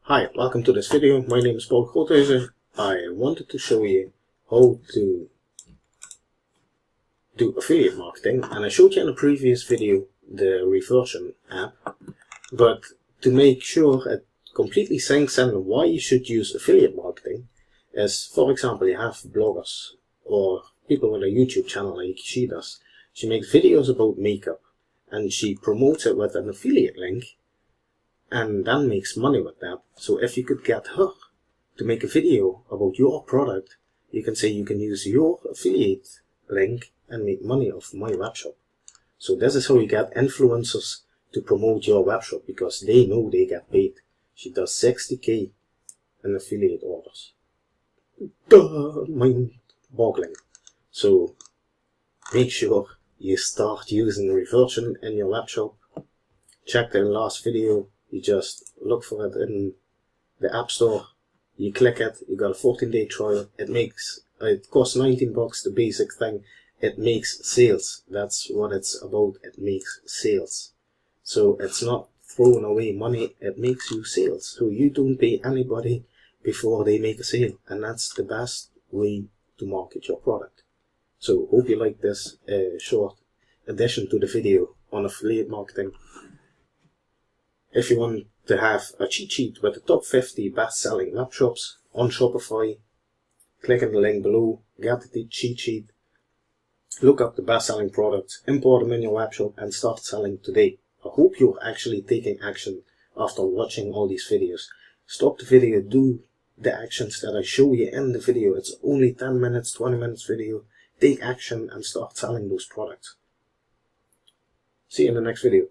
Hi, welcome to this video. My name is Paul Groothuizen. I wanted to show you how to do affiliate marketing, and I showed you in a previous video the reversion app, but to make sure it completely sinks in why you should use affiliate marketing is, for example, you have bloggers or people with a YouTube channel like she does. She makes videos about makeup and she promotes it with an affiliate link and then makes money with that. So if you could get her to make a video about your product, you can say you can use your affiliate link and make money off my webshop. So this is how you get influencers to promote your webshop, because they know they get paid. She does 60k in affiliate orders. Mind boggling. So make sure you start using reversion in your webshop. Check the last video. You just look for it in the App Store, you click it, you got a 14-day trial, it costs 19 bucks, the basic thing, it makes sales. That's what it's about, it makes sales. So it's not throwing away money, it makes you sales. So you don't pay anybody before they make a sale, and that's the best way to market your product. So hope you like this short addition to the video on affiliate marketing. If you want to have a cheat sheet with the top 50 best-selling web shops on Shopify, click on the link below, get the cheat sheet, look up the best-selling products, import them in your web shop and start selling today. I hope you're actually taking action after watching all these videos. Stop the video, do the actions that I show you in the video. It's only 10 minutes, 20 minutes video. Take action and start selling those products. See you in the next video.